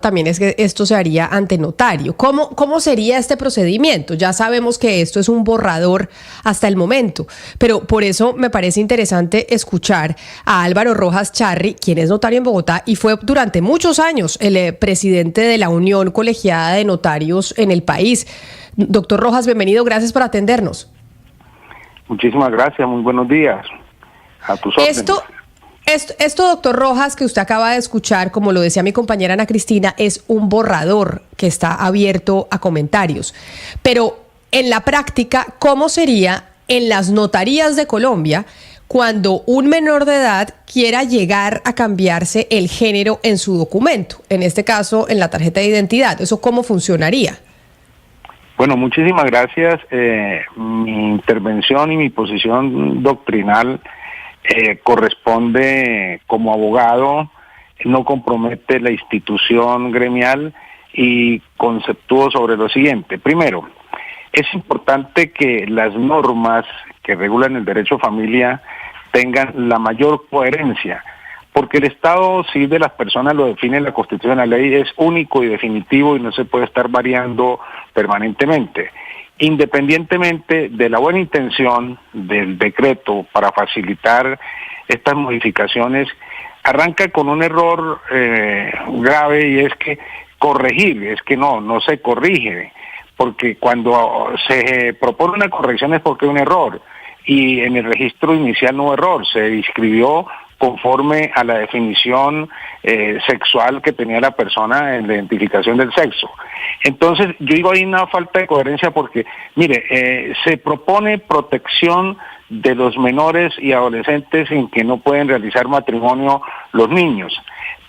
también es que esto se haría ante notario. ¿Cómo sería este procedimiento? Ya sabemos que esto es un borrador hasta el momento, pero por eso me parece interesante escuchar a Álvaro Rojas Charri, quien es notario en Bogotá y fue durante muchos años el presidente de la Unión Colegiada de Notarios en el país. Doctor Rojas, bienvenido, gracias por atendernos. Muchísimas gracias, muy buenos días. A tus órdenes. Esto, doctor Rojas, que usted acaba de escuchar, como lo decía mi compañera Ana Cristina, es un borrador que está abierto a comentarios. Pero en la práctica, ¿cómo sería en las notarías de Colombia cuando un menor de edad quiera llegar a cambiarse el género en su documento? En este caso, en la tarjeta de identidad. ¿Eso cómo funcionaría? Bueno, muchísimas gracias. Mi intervención y mi posición doctrinal corresponde como abogado, no compromete la institución gremial y conceptúo sobre lo siguiente. Primero, es importante que las normas que regulan el derecho a familia tengan la mayor coherencia, porque el estado civil de las personas lo define la Constitución, la ley es único y definitivo y no se puede estar variando permanentemente. Independientemente de la buena intención del decreto para facilitar estas modificaciones, arranca con un error grave y es que corregir, es que no se corrige, porque cuando se propone una corrección es porque hay un error y en el registro inicial no hubo error, se inscribió conforme a la definición sexual que tenía la persona en la identificación del sexo. Entonces, yo digo, hay una falta de coherencia porque, mire, se propone protección de los menores y adolescentes en que no pueden realizar matrimonio los niños,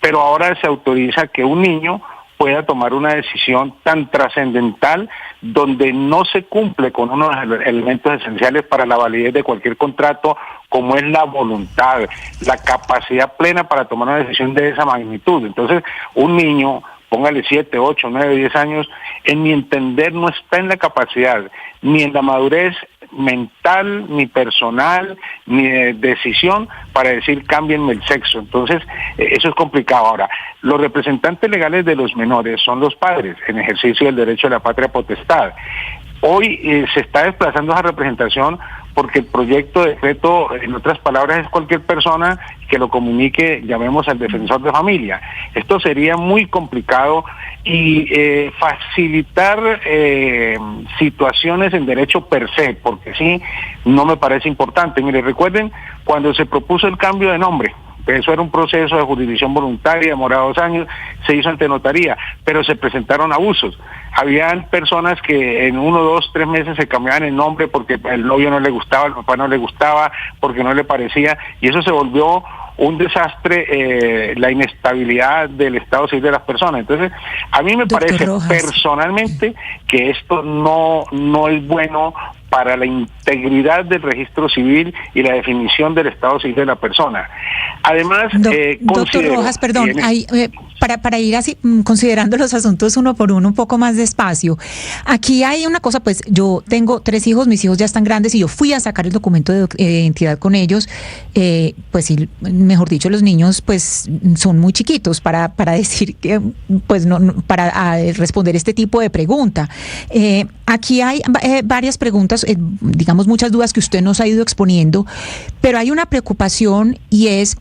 pero ahora se autoriza que un niño pueda tomar una decisión tan trascendental donde no se cumple con uno de los elementos esenciales para la validez de cualquier contrato, como es la voluntad, la capacidad plena para tomar una decisión de esa magnitud. Entonces, un niño, póngale 7, 8, 9, 10 años, en mi entender no está en la capacidad, ni en la madurez mental, ni personal, ni de decisión para decir cámbienme el sexo. Entonces, eso es complicado. Ahora, los representantes legales de los menores son los padres en ejercicio del derecho a la patria potestad. Hoy se está desplazando esa representación porque el proyecto de decreto, en otras palabras, es cualquier persona que lo comunique, llamemos al defensor de familia. Esto sería muy complicado y facilitar situaciones en derecho per se, porque sí, no me parece importante. Mire, recuerden cuando se propuso el cambio de nombre, eso era un proceso de jurisdicción voluntaria, demorado 2 años, se hizo ante notaría, pero se presentaron abusos. Habían personas que en 1, 2, 3 meses se cambiaban el nombre porque el novio no le gustaba, el papá no le gustaba, porque no le parecía, y eso se volvió un desastre, la inestabilidad del estado civil de las personas. Entonces, a mí me parece personalmente que esto no es bueno para la integridad del registro civil y la definición del estado civil de la persona. Además, doctor Rojas, perdón, para ir así considerando los asuntos uno por uno un poco más despacio. Aquí hay una cosa, pues yo tengo 3 hijos, mis hijos ya están grandes y yo fui a sacar el documento de identidad con ellos, pues sí, mejor dicho, los niños pues son muy chiquitos para decir que, pues no para responder este tipo de pregunta. Aquí hay varias preguntas, digamos muchas dudas que usted nos ha ido exponiendo, pero hay una preocupación y es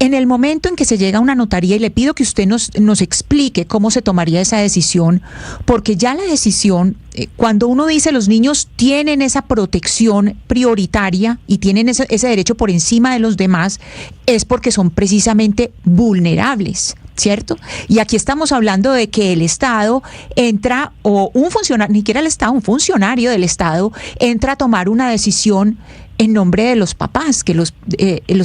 en el momento en que se llega a una notaría, y le pido que usted nos explique cómo se tomaría esa decisión, porque ya la decisión, cuando uno dice los niños tienen esa protección prioritaria y tienen ese derecho por encima de los demás, es porque son precisamente vulnerables, ¿cierto? Y aquí estamos hablando de que el Estado entra, o un funcionario, ni siquiera el Estado, un funcionario del Estado entra a tomar una decisión en nombre de los papás, que los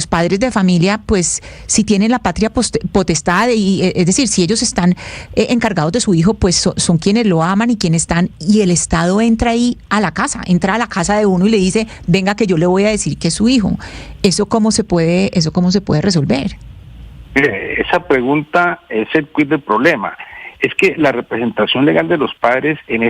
padres de familia, pues, si tienen la patria potestad, y es decir, si ellos están encargados de su hijo, pues son quienes lo aman y quienes están, y el Estado entra ahí entra a la casa de uno y le dice, venga que yo le voy a decir que es su hijo. ¿Eso cómo se puede resolver? Mire, esa pregunta es el quid del problema. Es que la representación legal de los padres en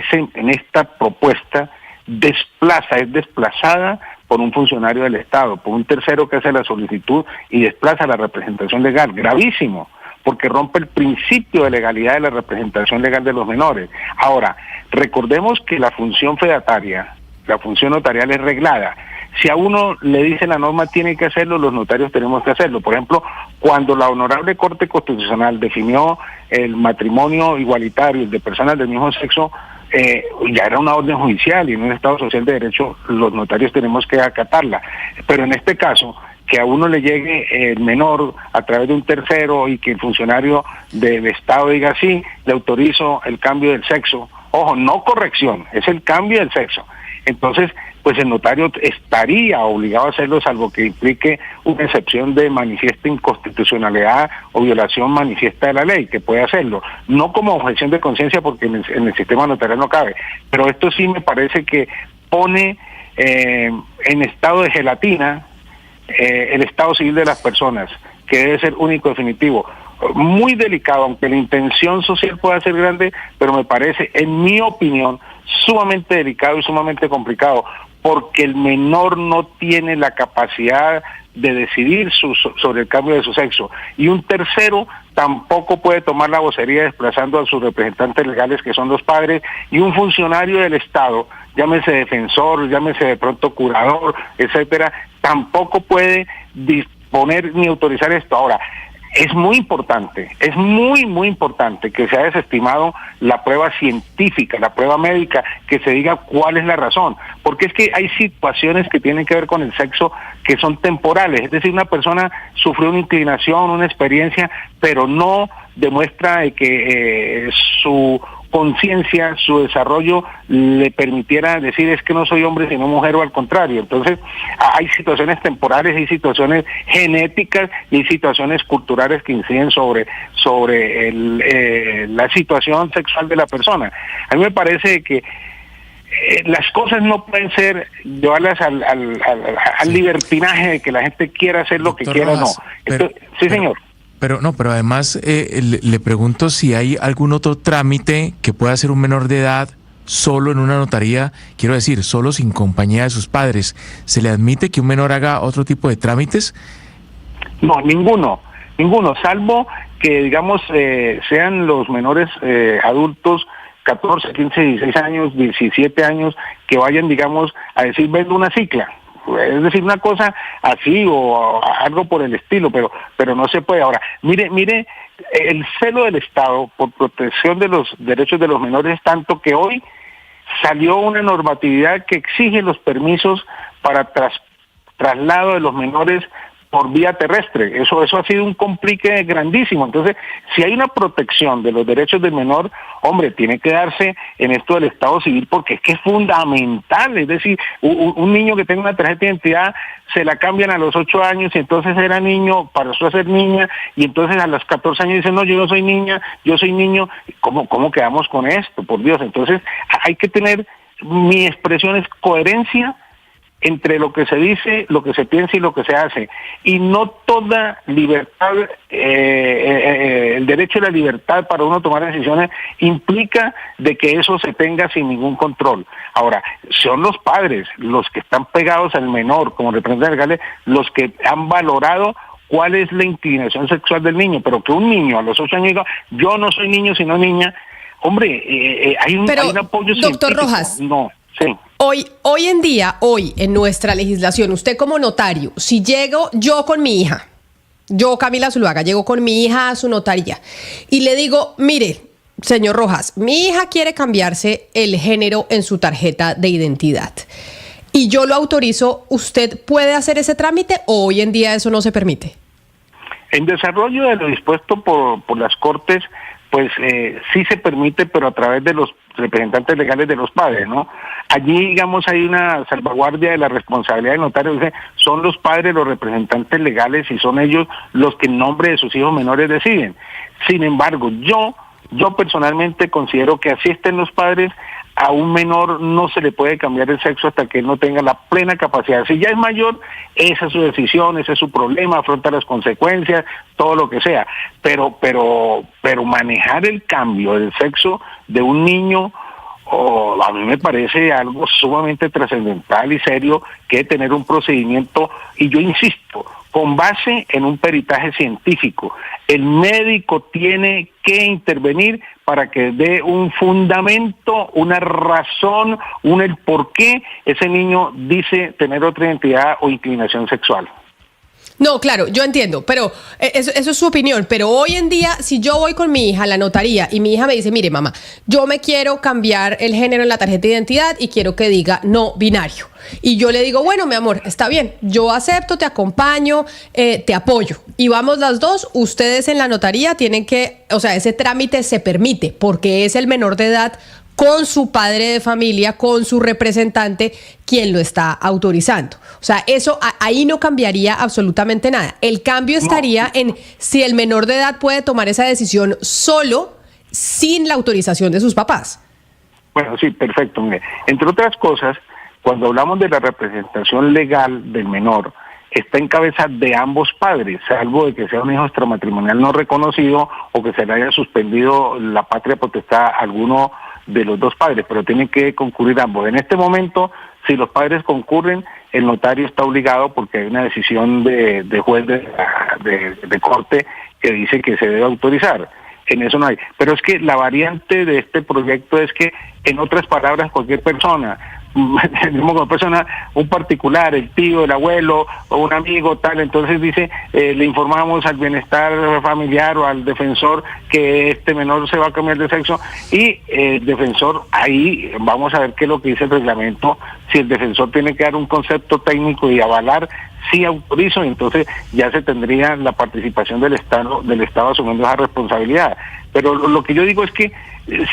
esta propuesta es desplazada por un funcionario del Estado, por un tercero que hace la solicitud y desplaza la representación legal. Gravísimo, porque rompe el principio de legalidad de la representación legal de los menores. Ahora, recordemos que la función fedataria, la función notarial es reglada. Si a uno le dice la norma tiene que hacerlo, los notarios tenemos que hacerlo. Por ejemplo, cuando la Honorable Corte Constitucional definió el matrimonio igualitario de personas del mismo sexo, ya era una orden judicial y en un Estado social de derecho los notarios tenemos que acatarla. Pero en este caso, que a uno le llegue el menor a través de un tercero y que el funcionario del Estado diga sí, le autorizo el cambio del sexo, ojo, no corrección, es el cambio del sexo. Entonces, pues el notario estaría obligado a hacerlo, salvo que implique una excepción de manifiesta inconstitucionalidad o violación manifiesta de la ley, que puede hacerlo. No como objeción de conciencia, porque en el sistema notarial no cabe. Pero esto sí me parece que pone en estado de gelatina el estado civil de las personas, que debe ser único, definitivo. Muy delicado, aunque la intención social pueda ser grande, pero me parece, en mi opinión, sumamente delicado y sumamente complicado, porque el menor no tiene la capacidad de decidir sobre el cambio de su sexo, y un tercero tampoco puede tomar la vocería desplazando a sus representantes legales, que son los padres, y un funcionario del Estado, llámese defensor, llámese de pronto curador, etcétera, tampoco puede disponer ni autorizar esto. Ahora, es muy importante que se haya desestimado la prueba científica, la prueba médica, que se diga cuál es la razón, porque es que hay situaciones que tienen que ver con el sexo que son temporales, es decir, una persona sufrió una inclinación, una experiencia, pero no demuestra que su conciencia, su desarrollo le permitiera decir es que no soy hombre sino mujer, o al contrario. Entonces hay situaciones temporales, hay situaciones genéticas y hay situaciones culturales que inciden sobre la situación sexual de la persona. A mí me parece que las cosas no pueden ser llevarlas al libertinaje de que la gente quiera hacer lo que quiera, no. Entonces, sí, señor. Pero además le pregunto si hay algún otro trámite que pueda hacer un menor de edad solo en una notaría, quiero decir, solo sin compañía de sus padres. ¿Se le admite que un menor haga otro tipo de trámites? No, ninguno, salvo que, digamos, sean los menores adultos, 14, 15, 16 años, 17 años, que vayan, digamos, a decir, vendo una cicla. Es decir, una cosa así o algo por el estilo, pero no se puede. Ahora, mire, el celo del Estado por protección de los derechos de los menores es tanto que hoy salió una normatividad que exige los permisos para traslado de los menores por vía terrestre. Eso ha sido un complique grandísimo. Entonces, si hay una protección de los derechos del menor, hombre, tiene que darse en esto del Estado civil, porque es que es fundamental. Es decir, un niño que tenga una tarjeta de identidad se la cambian a los 8 años y entonces era niño, pasó a ser niña, y entonces a los 14 años dicen, no, yo no soy niña, yo soy niño. ¿Cómo quedamos con esto? Por Dios. Entonces, hay que tener, mi expresión es coherencia entre lo que se dice, lo que se piensa y lo que se hace, y no toda libertad, el derecho a la libertad para uno tomar decisiones implica de que eso se tenga sin ningún control. Ahora, son los padres los que están pegados al menor como representantes legales, los que han valorado cuál es la inclinación sexual del niño, pero que un niño a los 8 años diga, yo no soy niño sino niña, hombre, hay un apoyo científico. Doctor Rojas, no, sí. Hoy en día, en nuestra legislación, usted como notario, si llego yo con mi hija, yo Camila Zuluaga, llego con mi hija a su notaría y le digo, mire, señor Rojas, mi hija quiere cambiarse el género en su tarjeta de identidad y yo lo autorizo, ¿usted puede hacer ese trámite o hoy en día eso no se permite? En desarrollo de lo dispuesto por las Cortes, pues sí se permite, pero a través de los representantes legales de los padres, ¿no? Allí, digamos, hay una salvaguardia de la responsabilidad del notario. Dice, son los padres los representantes legales y son ellos los que en nombre de sus hijos menores deciden. Sin embargo, yo personalmente considero que así estén los padres, a un menor no se le puede cambiar el sexo hasta que él no tenga la plena capacidad. Si ya es mayor, esa es su decisión, ese es su problema, afronta las consecuencias, todo lo que sea. Pero manejar el cambio del sexo de un niño a mí me parece algo sumamente trascendental y serio que tener un procedimiento, y yo insisto, con base en un peritaje científico. El médico tiene que intervenir para que dé un fundamento, una razón, el por qué ese niño dice tener otra identidad o inclinación sexual. No, claro, yo entiendo, pero eso es su opinión. Pero hoy en día, si yo voy con mi hija a la notaría y mi hija me dice, mire, mamá, yo me quiero cambiar el género en la tarjeta de identidad y quiero que diga no binario. Y yo le digo, bueno, mi amor, está bien, yo acepto, te acompaño, te apoyo. Y vamos las dos, ustedes en la notaría tienen que, o sea, ese trámite se permite porque es el menor de edad con su padre de familia, con su representante, quien lo está autorizando. O sea, eso ahí no cambiaría absolutamente nada. El cambio estaría en si el menor de edad puede tomar esa decisión solo, sin la autorización de sus papás. Bueno, sí, perfecto. Mire, entre otras cosas, cuando hablamos de la representación legal del menor, está en cabeza de ambos padres, salvo de que sea un hijo extramatrimonial no reconocido o que se le haya suspendido la patria potestad a alguno de los dos padres, pero tienen que concurrir ambos. En este momento, si los padres concurren, el notario está obligado porque hay una decisión de juez de corte que dice que se debe autorizar. En eso no hay. Pero es que la variante de este proyecto es que, en otras palabras, cualquier persona, un particular, el tío, el abuelo o un amigo, tal, entonces dice, le informamos al bienestar familiar o al defensor que este menor se va a cambiar de sexo, y el defensor, ahí vamos a ver qué es lo que dice el reglamento, si el defensor tiene que dar un concepto técnico y avalar, sí autorizo, entonces ya se tendría la participación del Estado asumiendo esa responsabilidad. Pero lo que yo digo es que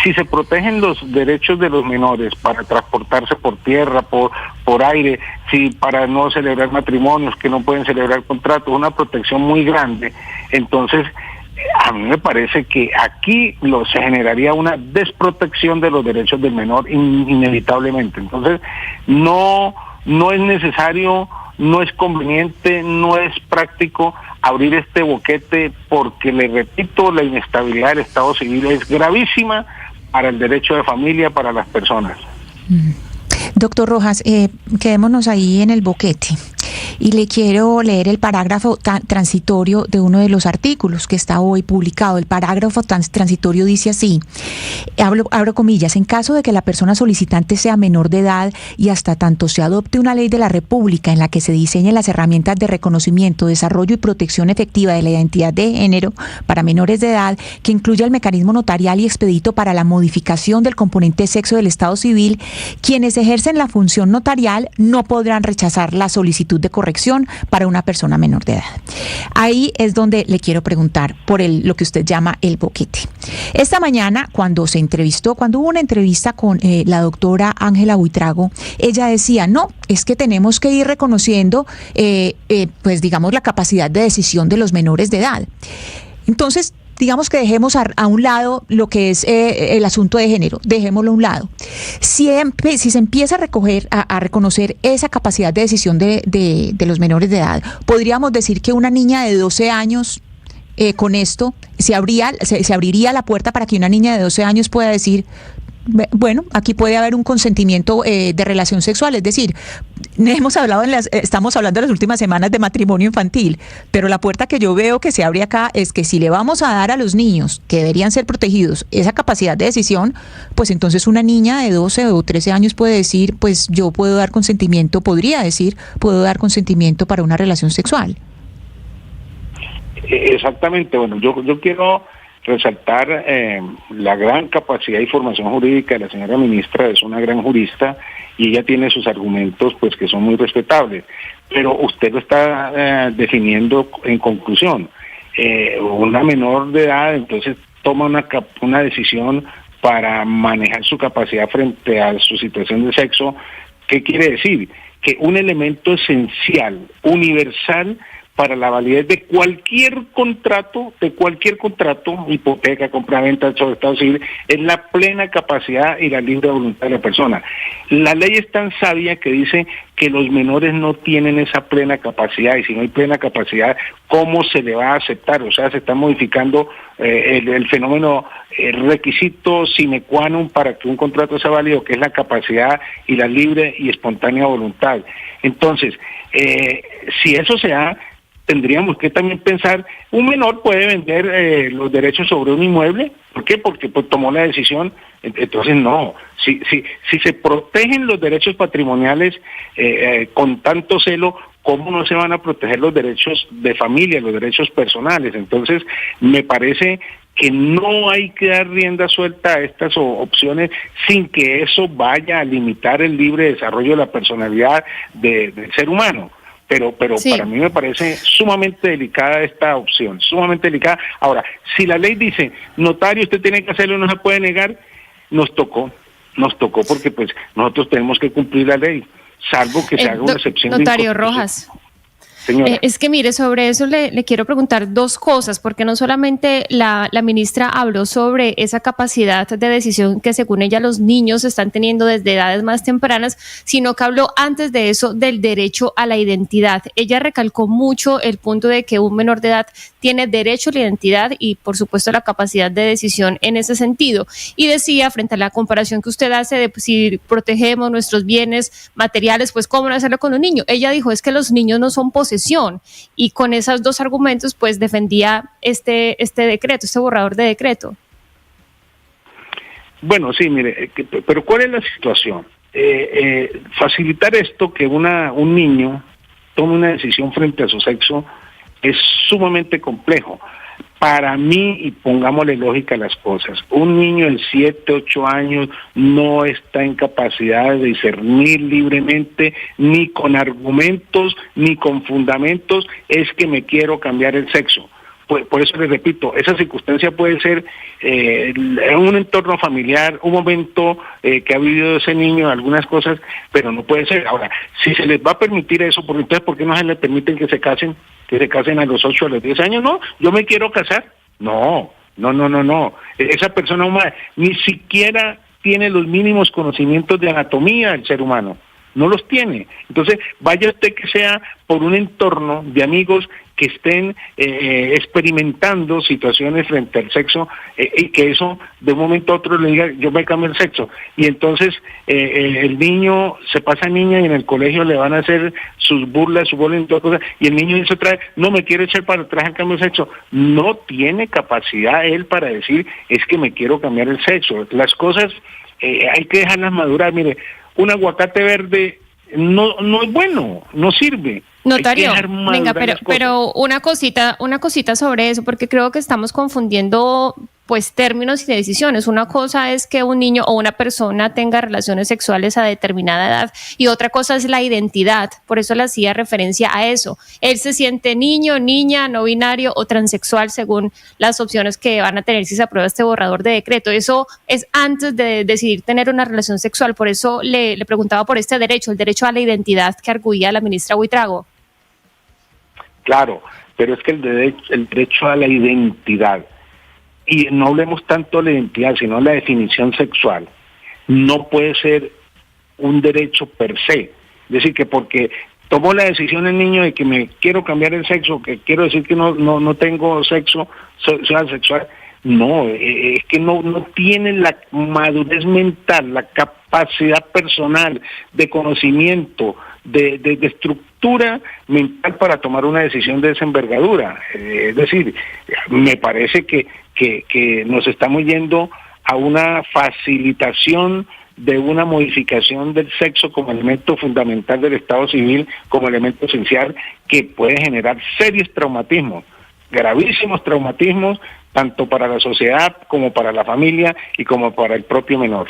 si se protegen los derechos de los menores para transportarse por tierra, por aire, si para no celebrar matrimonios, que no pueden celebrar contratos, una protección muy grande, entonces a mí me parece que aquí se generaría una desprotección de los derechos del menor inevitablemente. Entonces no es necesario, no es conveniente, no es práctico abrir este boquete porque, le repito, la inestabilidad del Estado civil es gravísima para el derecho de familia, para las personas. Doctor Rojas, quedémonos ahí en el boquete. Y le quiero leer el parágrafo transitorio de uno de los artículos que está hoy publicado. El parágrafo transitorio dice así, abro comillas, en caso de que la persona solicitante sea menor de edad y hasta tanto se adopte una ley de la República en la que se diseñen las herramientas de reconocimiento, desarrollo y protección efectiva de la identidad de género para menores de edad, que incluya el mecanismo notarial y expedito para la modificación del componente sexo del Estado civil, quienes ejercen la función notarial no podrán rechazar la solicitud de corrección para una persona menor de edad. Ahí es donde le quiero preguntar por lo que usted llama el boquete. Esta mañana, cuando hubo una entrevista con la doctora Ángela Buitrago, ella decía, no, es que tenemos que ir reconociendo, pues digamos, la capacidad de decisión de los menores de edad. Entonces, digamos que dejemos a un lado lo que es el asunto de género, dejémoslo a un lado. Si se empieza a reconocer esa capacidad de decisión de los menores de edad, podríamos decir que una niña de 12 años, con esto, se abriría la puerta para que una niña de 12 años pueda decir, bueno, aquí puede haber un consentimiento de relación sexual, es decir, estamos hablando en las últimas semanas de matrimonio infantil, pero la puerta que yo veo que se abre acá es que si le vamos a dar a los niños, que deberían ser protegidos, esa capacidad de decisión, pues entonces una niña de 12 o 13 años puede decir, pues yo puedo dar consentimiento para una relación sexual. Exactamente, bueno, yo quiero resaltar la gran capacidad y formación jurídica de la señora ministra. Es una gran jurista y ella tiene sus argumentos, pues, que son muy respetables, pero usted lo está definiendo en conclusión. Una menor de edad entonces toma una decisión para manejar su capacidad frente a su situación de sexo. ¿Qué quiere decir? Que un elemento esencial, universal, para la validez de cualquier contrato, hipoteca, compraventa, sobre estado civil, es la plena capacidad y la libre voluntad de la persona. La ley es tan sabia que dice que los menores no tienen esa plena capacidad, y si no hay plena capacidad, ¿cómo se le va a aceptar? O sea, se está modificando el fenómeno, el requisito sine qua non para que un contrato sea válido, que es la capacidad y la libre y espontánea voluntad. Entonces, si eso se da, tendríamos que también pensar, un menor puede vender los derechos sobre un inmueble. ¿Por qué? Porque pues, tomó la decisión. Entonces no, si se protegen los derechos patrimoniales con tanto celo, ¿cómo no se van a proteger los derechos de familia, los derechos personales? Entonces me parece que no hay que dar rienda suelta a estas opciones sin que eso vaya a limitar el libre desarrollo de la personalidad del ser humano. Pero sí, para mí me parece sumamente delicada esta opción, sumamente delicada. Ahora, si la ley dice, notario, usted tiene que hacerlo, no se puede negar, nos tocó porque pues nosotros tenemos que cumplir la ley, salvo que se haga una excepción. Notario Rojas. Es que mire, sobre eso le quiero preguntar dos cosas, porque no solamente la ministra habló sobre esa capacidad de decisión que según ella los niños están teniendo desde edades más tempranas, sino que habló antes de eso del derecho a la identidad. Ella recalcó mucho el punto de que un menor de edad tiene derecho a la identidad y por supuesto la capacidad de decisión en ese sentido. Y decía, frente a la comparación que usted hace de si protegemos nuestros bienes materiales, pues cómo no hacerlo con un niño. Ella dijo, es que los niños no son posesión. Y con esos dos argumentos, pues defendía este decreto, este borrador de decreto. Bueno, sí, mire, pero ¿cuál es la situación? Facilitar esto, que un niño tome una decisión frente a su sexo, es sumamente complejo. Para mí, y pongámosle lógica a las cosas, un niño de 7, 8 años no está en capacidad de discernir libremente, ni con argumentos, ni con fundamentos, es que me quiero cambiar el sexo. Por eso les repito, esa circunstancia puede ser en un entorno familiar, un momento que ha vivido ese niño, algunas cosas, pero no puede ser. Ahora, si se les va a permitir eso, entonces, ¿por qué no se les permiten que se casen a los 8 o a los 10 años? No, yo me quiero casar. No. Esa persona humana ni siquiera tiene los mínimos conocimientos de anatomía del ser humano. No los tiene. Entonces, vaya usted que sea por un entorno de amigos que estén experimentando situaciones frente al sexo y que eso de un momento a otro le diga, yo me cambio el sexo. Y entonces el niño se pasa niña y en el colegio le van a hacer sus burlas, su bullying, todas cosas, y el niño dice otra vez, no me quiero echar para atrás al cambio de sexo. No tiene capacidad él para decir, es que me quiero cambiar el sexo. Las cosas hay que dejarlas madurar. Mire, un aguacate verde no es bueno, no sirve. Notario, venga, pero una cosita sobre eso, porque creo que estamos confundiendo pues términos y decisiones. Una cosa es que un niño o una persona tenga relaciones sexuales a determinada edad y otra cosa es la identidad. Por eso le hacía referencia a eso. Él se siente niño, niña, no binario o transexual según las opciones que van a tener si se aprueba este borrador de decreto. Eso es antes de decidir tener una relación sexual. Por eso le preguntaba por este derecho, el derecho a la identidad que arguía la ministra Buitrago. Claro, pero es que el derecho a la identidad, y no hablemos tanto de la identidad, sino de la definición sexual, no puede ser un derecho per se. Es decir, que porque tomó la decisión el niño de que me quiero cambiar el sexo, que quiero decir que no tengo sexo, soy sexual, no, es que no tiene la madurez mental, la capacidad personal de conocimiento, de estructura mental para tomar una decisión de esa envergadura. Es decir, me parece que nos estamos yendo a una facilitación de una modificación del sexo como elemento fundamental del Estado civil, como elemento esencial, que puede generar serios traumatismos, gravísimos traumatismos, tanto para la sociedad como para la familia y como para el propio menor.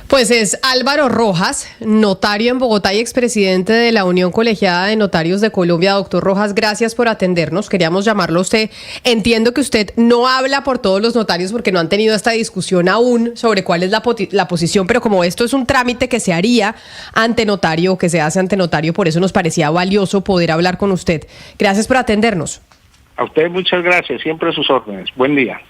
Pues es Álvaro Rojas, notario en Bogotá y expresidente de la Unión Colegiada de Notarios de Colombia. Doctor Rojas, gracias por atendernos. Queríamos llamarlo a usted. Entiendo que usted no habla por todos los notarios porque no han tenido esta discusión aún sobre cuál es la posición, pero como esto es un trámite que se haría ante notario, que se hace ante notario, por eso nos parecía valioso poder hablar con usted. Gracias por atendernos. A usted muchas gracias, siempre a sus órdenes. Buen día.